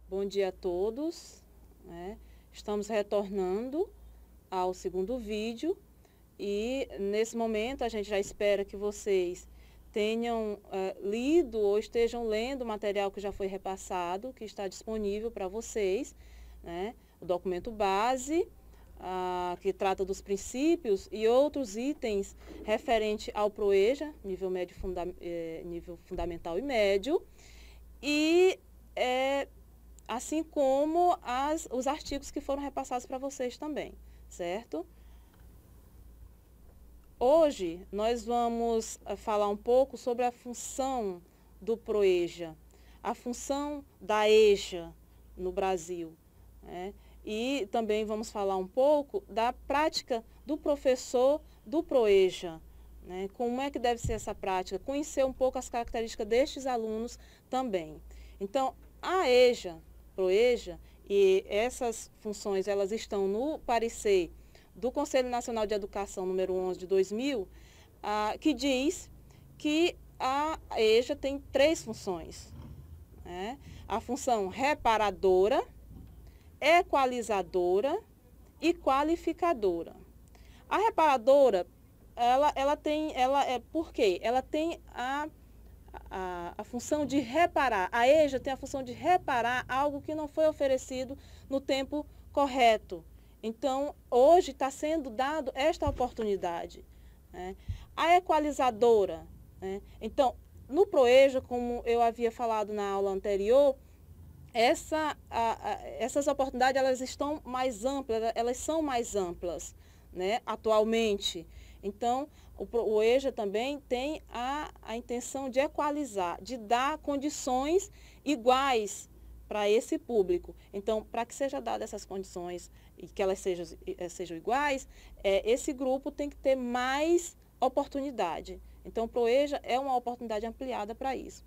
Bom dia a todos, Estamos retornando ao segundo vídeo e nesse momento a gente já espera que vocês tenham lido ou estejam lendo o material que já foi repassado, que está disponível para vocês, o documento base, que trata dos princípios e outros itens referente ao PROEJA, nível fundamental e médio, e assim como os artigos que foram repassados para vocês também, certo? Hoje nós vamos falar um pouco sobre a função do PROEJA, a função da EJA no Brasil, E também vamos falar um pouco da prática do professor do PROEJA, Como é que deve ser essa prática, conhecer um pouco as características destes alunos também. Então, a EJA, PROEJA, e essas funções elas estão no parecer do Conselho Nacional de Educação número 11 de 2000, que diz que a EJA tem 3 funções. A função reparadora, equalizadora e qualificadora. A reparadora, por quê? Ela tem a função de reparar. A EJA tem a função de reparar algo que não foi oferecido no tempo correto. Então, hoje está sendo dado esta oportunidade. A equalizadora, Então, no PROEJA, como eu havia falado na aula anterior, essas oportunidades elas estão mais amplas, elas são mais amplas, atualmente. Então, o EJA também tem a intenção de equalizar, de dar condições iguais para esse público. Então, para que seja dadas essas condições e que elas sejam iguais, esse grupo tem que ter mais oportunidade. Então, o PROEJA é uma oportunidade ampliada para isso.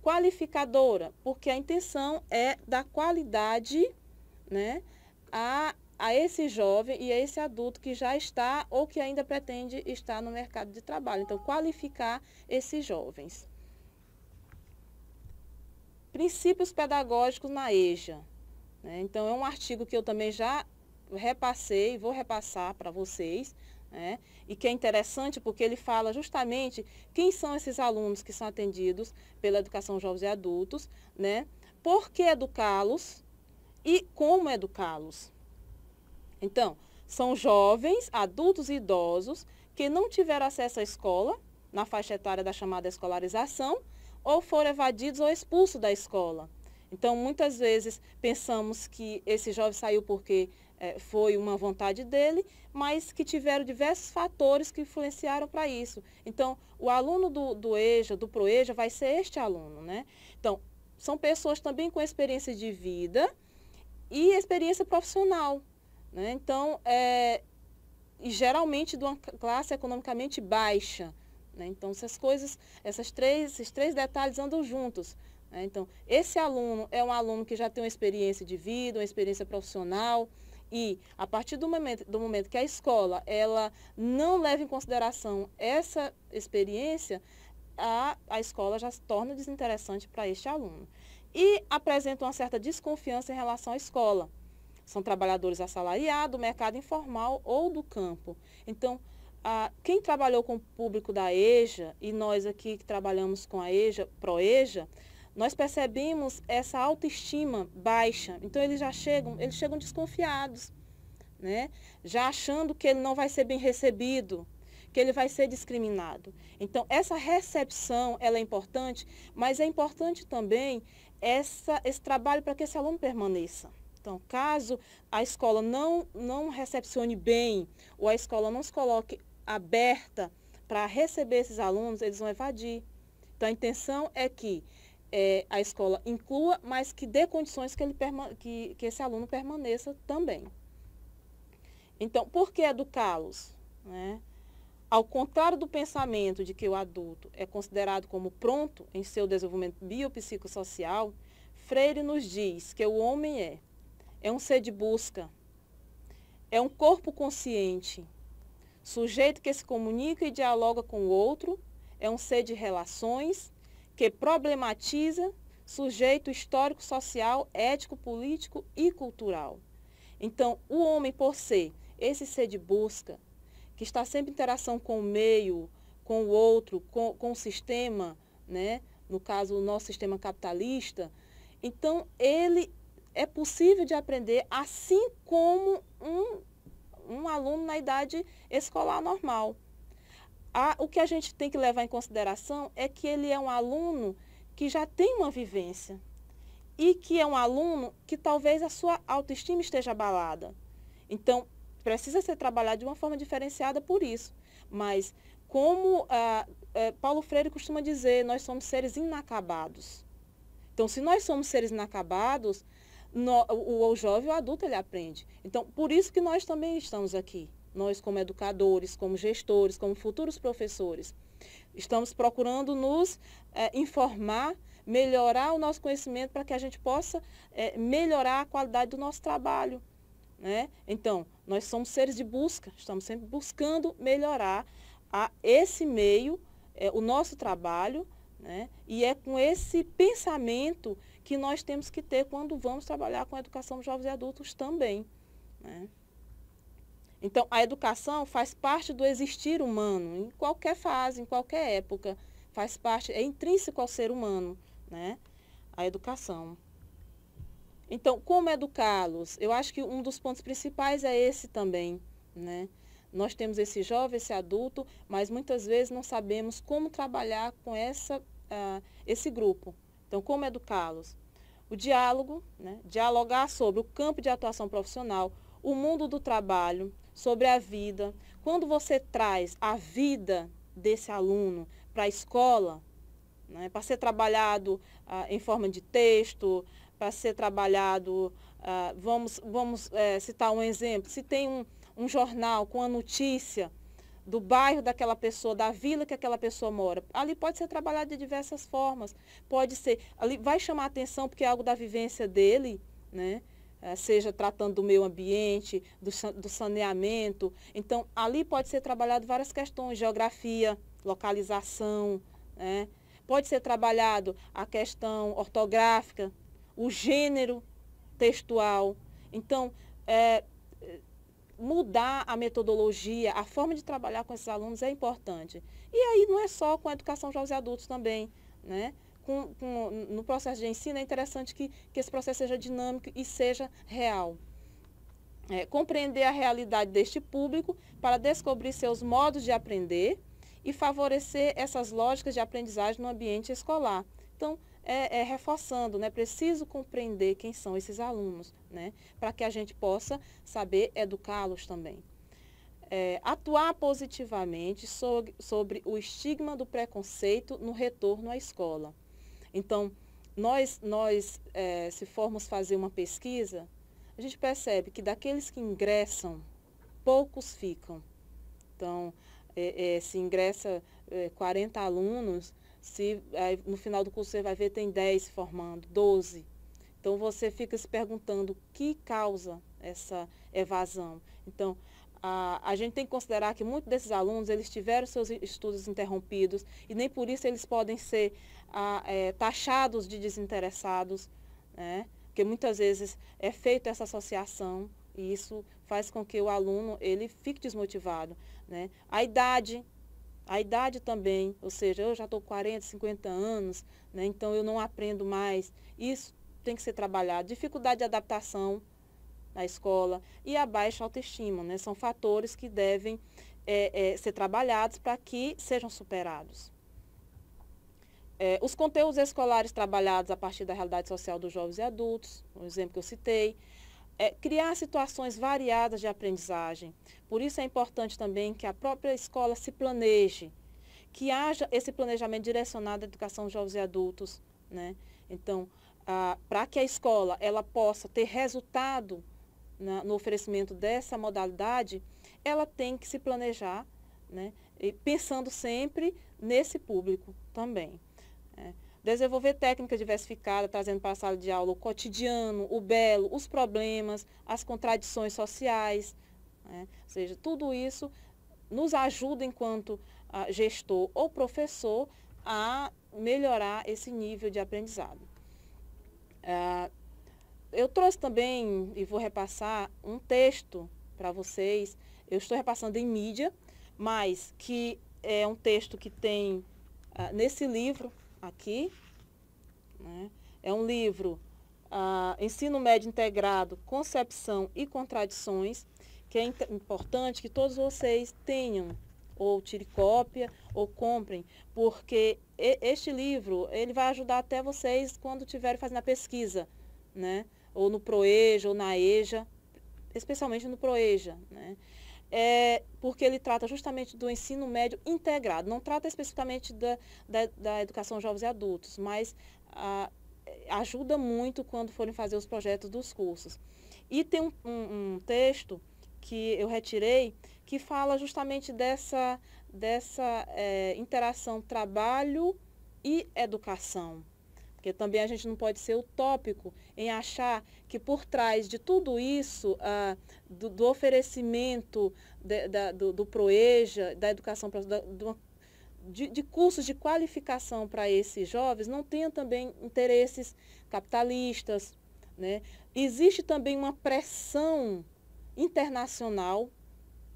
Qualificadora, porque a intenção é dar qualidade a esse jovem e a esse adulto que já está ou que ainda pretende estar no mercado de trabalho. Então, qualificar esses jovens. Princípios pedagógicos na EJA. Então, é um artigo que eu também já repassei e vou repassar para vocês, e que é interessante porque ele fala justamente quem são esses alunos que são atendidos pela educação jovens e adultos, por que educá-los e como educá-los. Então, são jovens, adultos e idosos que não tiveram acesso à escola, na faixa etária da chamada escolarização, ou foram evadidos ou expulsos da escola. Então, muitas vezes pensamos que esse jovem saiu porque foi uma vontade dele, mas que tiveram diversos fatores que influenciaram para isso. Então, o aluno do EJA, do PROEJA, vai ser este aluno, Então, são pessoas também com experiência de vida e experiência profissional, Então, e geralmente de uma classe economicamente baixa, Então, esses três detalhes andam juntos. Então, esse aluno é um aluno que já tem uma experiência de vida, uma experiência profissional, e a partir do momento que a escola ela não leva em consideração essa experiência, a escola já se torna desinteressante para este aluno. E apresenta uma certa desconfiança em relação à escola. São trabalhadores assalariados, do mercado informal ou do campo. Então, quem trabalhou com o público da EJA, e nós aqui que trabalhamos com a EJA, PROEJA, nós percebemos essa autoestima baixa. Então, eles chegam desconfiados, já achando que ele não vai ser bem recebido, que ele vai ser discriminado. Então, essa recepção ela é importante, mas é importante também esse trabalho para que esse aluno permaneça. Então, caso a escola não recepcione bem, ou a escola não se coloque aberta para receber esses alunos, eles vão evadir. Então, a intenção é que a escola inclua, mas que dê condições que esse aluno permaneça também. Então, por que educá-los? Ao contrário do pensamento de que o adulto é considerado como pronto em seu desenvolvimento biopsicossocial, Freire nos diz que o homem é um ser de busca, é um corpo consciente, sujeito que se comunica e dialoga com o outro, é um ser de relações que problematiza sujeito histórico, social, ético, político e cultural. Então, o homem, por ser esse ser de busca, que está sempre em interação com o meio, com o outro, com o sistema, né? No caso, o nosso sistema capitalista, então ele é possível de aprender assim como um aluno na idade escolar normal. O que a gente tem que levar em consideração é que ele é um aluno que já tem uma vivência e que é um aluno que talvez a sua autoestima esteja abalada. Então, precisa ser trabalhado de uma forma diferenciada por isso. Mas, como Paulo Freire costuma dizer, nós somos seres inacabados. Então, se nós somos seres inacabados, o jovem, o adulto, ele aprende. Então, por isso que nós também estamos aqui. Nós, como educadores, como gestores, como futuros professores, estamos procurando nos informar, melhorar o nosso conhecimento para que a gente possa melhorar a qualidade do nosso trabalho, né? Então, nós somos seres de busca, estamos sempre buscando melhorar esse meio, o nosso trabalho, né? E é com esse pensamento que nós temos que ter quando vamos trabalhar com a educação de jovens e adultos também, né? Então, a educação faz parte do existir humano, em qualquer fase, em qualquer época, faz parte, é intrínseco ao ser humano, né? A educação. Então, como educá-los? Eu acho que um dos pontos principais é esse também, né? Nós temos esse jovem, esse adulto, mas muitas vezes não sabemos como trabalhar com esse grupo. Então, como educá-los? O diálogo, né? Dialogar sobre o campo de atuação profissional, o mundo do trabalho, sobre a vida. Quando você traz a vida desse aluno para a escola, né? Para ser trabalhado em forma de texto, para ser trabalhado, vamos citar um exemplo, se tem um jornal com a notícia do bairro daquela pessoa, da vila que aquela pessoa mora, ali pode ser trabalhado de diversas formas, pode ser, ali vai chamar a atenção porque é algo da vivência dele, né? Seja tratando do meio ambiente, do saneamento, então ali pode ser trabalhado várias questões, geografia, localização, né? Pode ser trabalhado a questão ortográfica, o gênero textual. Então, mudar a metodologia, a forma de trabalhar com esses alunos é importante. E aí não é só com a educação de jovens e adultos também, né? No processo de ensino é interessante que esse processo seja dinâmico e seja real. Compreender a realidade deste público para descobrir seus modos de aprender e favorecer essas lógicas de aprendizagem no ambiente escolar. Então, reforçando, né? Preciso compreender quem são esses alunos, né? Para que a gente possa saber educá-los também. Atuar positivamente sobre o estigma do preconceito no retorno à escola. Então, nós se formos fazer uma pesquisa, a gente percebe que daqueles que ingressam, poucos ficam. Então, se ingressa 40 alunos, no final do curso você vai ver tem 10 se formando, 12. Então, você fica se perguntando o que causa essa evasão. Então, a gente tem que considerar que muitos desses alunos, eles tiveram seus estudos interrompidos e nem por isso eles podem ser taxados de desinteressados, né? Porque muitas vezes é feita essa associação e isso faz com que o aluno ele fique desmotivado, né? A idade também, ou seja, eu já estou com 40, 50 anos, né? Então eu não aprendo mais. Isso tem que ser trabalhado. Dificuldade de adaptação na escola e a baixa autoestima, né? São fatores que devem ser trabalhados para que sejam superados. Os conteúdos escolares trabalhados a partir da realidade social dos jovens e adultos, um exemplo que eu citei, criar situações variadas de aprendizagem. Por isso é importante também que a própria escola se planeje, que haja esse planejamento direcionado à educação dos jovens e adultos, né? Então, para que a escola ela possa ter resultado no oferecimento dessa modalidade, ela tem que se planejar, né? E pensando sempre nesse público também. Desenvolver técnica diversificada, trazendo para a sala de aula o cotidiano, o belo, os problemas, as contradições sociais, né? Ou seja, tudo isso nos ajuda enquanto gestor ou professor a melhorar esse nível de aprendizado. Eu trouxe também, e vou repassar, um texto para vocês. Eu estou repassando em mídia, mas que é um texto que tem nesse livro aqui, né? É um livro, Ensino Médio Integrado, Concepção e Contradições, que é importante que todos vocês tenham, ou tire cópia, ou comprem, porque este livro, ele vai ajudar até vocês quando estiverem fazendo a pesquisa, né? Ou no PROEJA, ou na EJA, especialmente no PROEJA, né? Porque ele trata justamente do ensino médio integrado, não trata especificamente da educação jovens e adultos, mas ajuda muito quando forem fazer os projetos dos cursos. E tem um texto que eu retirei que fala justamente dessa interação trabalho e educação. Porque também a gente não pode ser utópico em achar que por trás de tudo isso, do oferecimento do PROEJA, da educação, de cursos de qualificação para esses jovens, não tenha também interesses capitalistas, né? Existe também uma pressão internacional,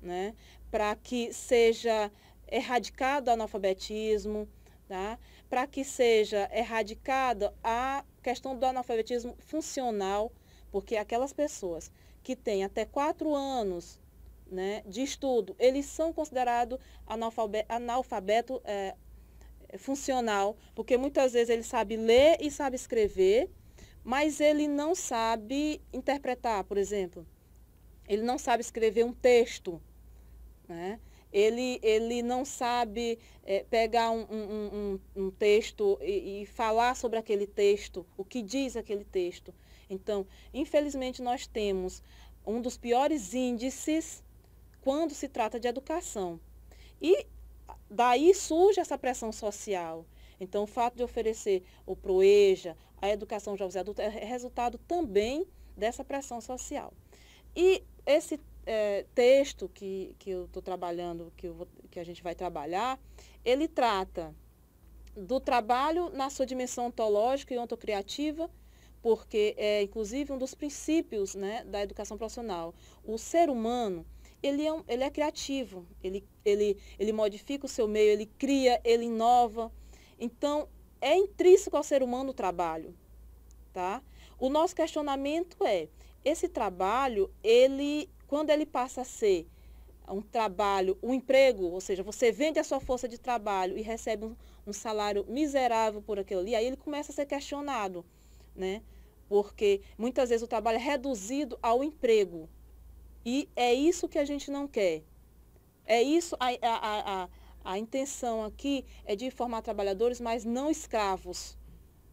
né, para que seja erradicado o analfabetismo, tá? Para que seja erradicada a questão do analfabetismo funcional, porque aquelas pessoas que têm até 4 anos, né, de estudo, eles são considerados analfabeto funcional, porque muitas vezes ele sabe ler e sabe escrever, mas ele não sabe interpretar, por exemplo. Ele não sabe escrever um texto, né? Ele não sabe pegar um texto e falar sobre aquele texto, o que diz aquele texto. Então, infelizmente, nós temos um dos piores índices quando se trata de educação. E daí surge essa pressão social. Então, o fato de oferecer o PROEJA, a educação jovens e adultos, é resultado também dessa pressão social. E esse texto que eu estou trabalhando, que a gente vai trabalhar, ele trata do trabalho na sua dimensão ontológica e ontocriativa, porque é inclusive um dos princípios, né, da educação profissional. O ser humano, ele é criativo, ele modifica o seu meio, ele cria, ele inova. Então, é intrínseco ao ser humano o trabalho, tá? O nosso questionamento esse trabalho, quando ele passa a ser um trabalho, um emprego, ou seja, você vende a sua força de trabalho e recebe um salário miserável por aquilo ali, aí ele começa a ser questionado, né? Porque muitas vezes o trabalho é reduzido ao emprego. E é isso que a gente não quer. É isso, a intenção aqui é de formar trabalhadores, mas não escravos,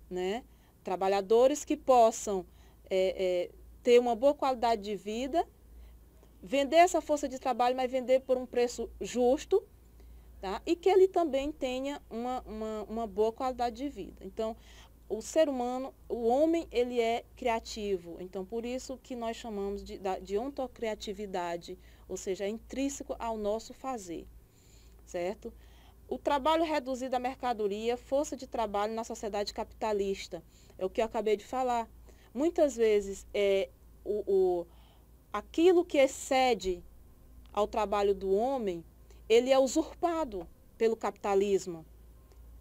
né? Trabalhadores que possam ter uma boa qualidade de vida, vender essa força de trabalho, mas vender por um preço justo, tá? E que ele também tenha uma boa qualidade de vida. Então, o ser humano, o homem, ele é criativo. Então, por isso que nós chamamos de ontocriatividade, ou seja, é intrínseco ao nosso fazer, certo? O trabalho reduzido à mercadoria, força de trabalho na sociedade capitalista, é o que eu acabei de falar. Muitas vezes, aquilo que excede ao trabalho do homem, ele é usurpado pelo capitalismo,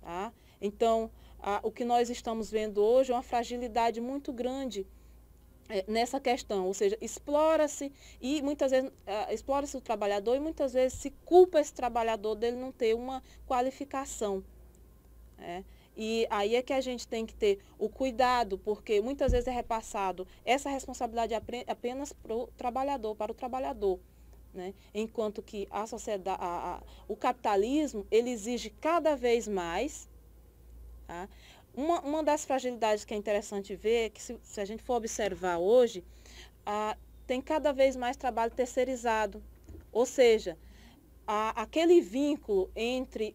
tá? Então, o que nós estamos vendo hoje é uma fragilidade muito grande nessa questão, ou seja, explora-se e muitas vezes explora-se o trabalhador e muitas vezes se culpa esse trabalhador dele não ter uma qualificação, né? E aí é que a gente tem que ter o cuidado, porque muitas vezes é repassado essa responsabilidade apenas para o trabalhador, né? Enquanto que a sociedade, o capitalismo, ele exige cada vez mais. Tá? Uma das fragilidades que é interessante ver é que se a gente for observar hoje, tem cada vez mais trabalho terceirizado. Ou seja, aquele vínculo entre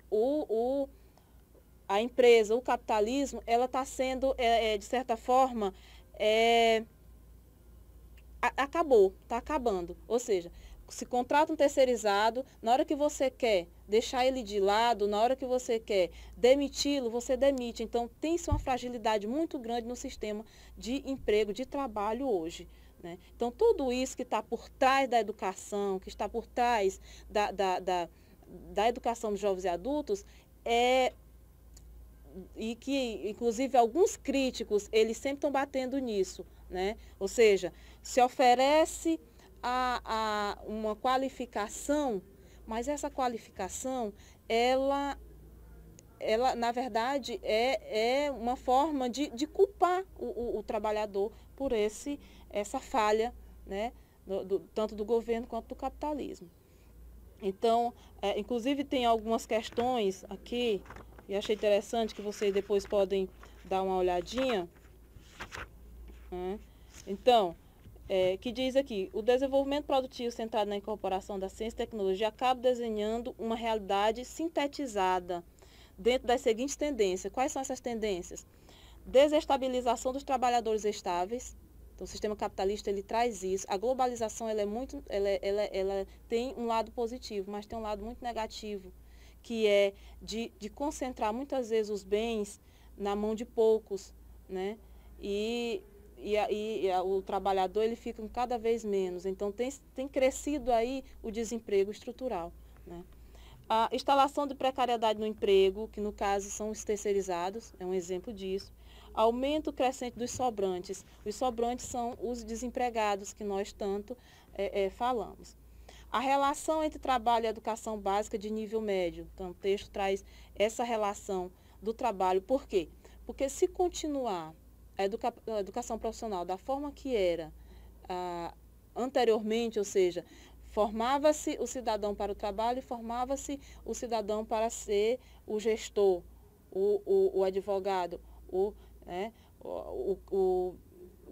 a empresa, o capitalismo, ela está sendo, de certa forma, está acabando. Ou seja, se contrata um terceirizado, na hora que você quer deixar ele de lado, na hora que você quer demiti-lo, você demite. Então, tem-se uma fragilidade muito grande no sistema de emprego, de trabalho hoje, né? Então, tudo isso que está por trás da educação, que está por trás da educação dos jovens e adultos, e que, inclusive, alguns críticos, eles sempre estão batendo nisso, né? Ou seja, se oferece uma qualificação, mas essa qualificação, ela na verdade, é uma forma de culpar o trabalhador por essa falha, né? Tanto do governo quanto do capitalismo. Então, inclusive tem algumas questões aqui, e achei interessante que vocês depois podem dar uma olhadinha, né? Então, que diz aqui, o desenvolvimento produtivo centrado na incorporação da ciência e tecnologia acaba desenhando uma realidade sintetizada dentro das seguintes tendências. Quais são essas tendências? Desestabilização dos trabalhadores estáveis. Então, o sistema capitalista, ele traz isso. A globalização, ela tem um lado positivo, mas tem um lado muito negativo, que é de concentrar muitas vezes os bens na mão de poucos, né? E o trabalhador, ele fica cada vez menos. Então, tem crescido aí o desemprego estrutural, né? A instalação de precariedade no emprego, que no caso são os terceirizados, é um exemplo disso. Aumento crescente dos sobrantes. Os sobrantes são os desempregados que nós tanto falamos. A relação entre trabalho e educação básica de nível médio. Então, o texto traz essa relação do trabalho. Por quê? Porque se continuar a educação profissional da forma que era anteriormente, ou seja, formava-se o cidadão para o trabalho e formava-se o cidadão para ser o gestor, o advogado, o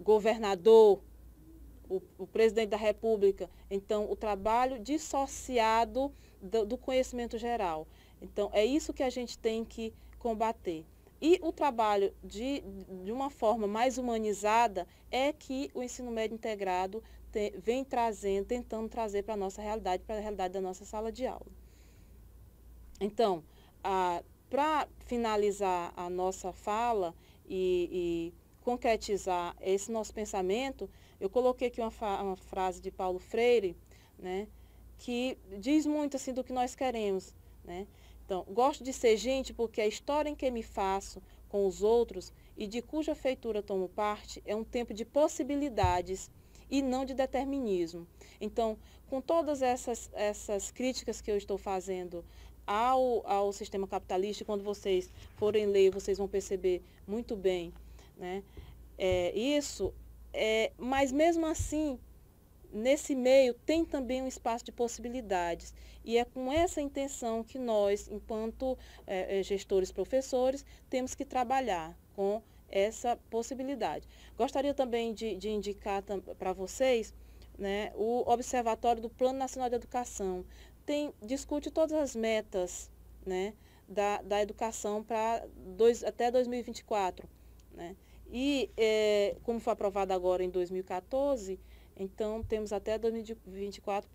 governador, o presidente da República. Então, o trabalho dissociado do conhecimento geral. Então, é isso que a gente tem que combater. E o trabalho de uma forma mais humanizada é que o ensino médio integrado vem tentando trazer para a nossa realidade, para a realidade da nossa sala de aula. Então, para finalizar a nossa fala e concretizar esse nosso pensamento, eu coloquei aqui uma frase de Paulo Freire, né, que diz muito assim do que nós queremos, né? Então, gosto de ser gente porque a história em que me faço com os outros e de cuja feitura tomo parte é um tempo de possibilidades e não de determinismo. Então, com todas essas críticas que eu estou fazendo ao sistema capitalista, quando vocês forem ler, vocês vão perceber muito bem, né? Mas mesmo assim, nesse meio tem também um espaço de possibilidades. E é com essa intenção que nós, enquanto gestores, professores, temos que trabalhar com essa possibilidade. Gostaria também de indicar para vocês, né, o Observatório do Plano Nacional de Educação. Discute todas as metas, né, da educação até 2024. Né? E, como foi aprovado agora em 2014, então temos até 2024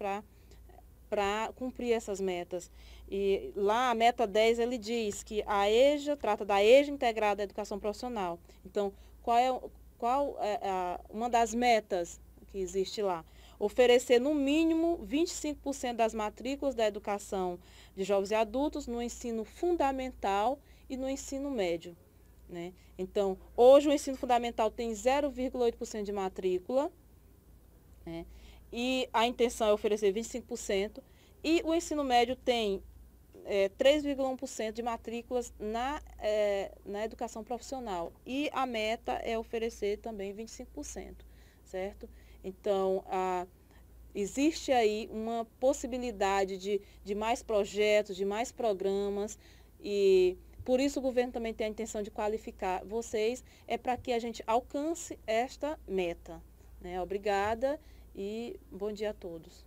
para cumprir essas metas. E lá, a meta 10, ele diz que a EJA trata da EJA integrada à educação profissional. Então, qual é uma das metas que existe lá? Oferecer, no mínimo, 25% das matrículas da educação de jovens e adultos no ensino fundamental e no ensino médio. Né? Então, hoje o ensino fundamental tem 0,8% de matrícula, né? E a intenção é oferecer 25%, e o ensino médio tem 3,1% de matrículas na educação profissional, e a meta é oferecer também 25%, certo? Então, existe aí uma possibilidade de mais projetos, de mais programas, e por isso o governo também tem a intenção de qualificar vocês, para que a gente alcance esta meta. Né? Obrigada e bom dia a todos.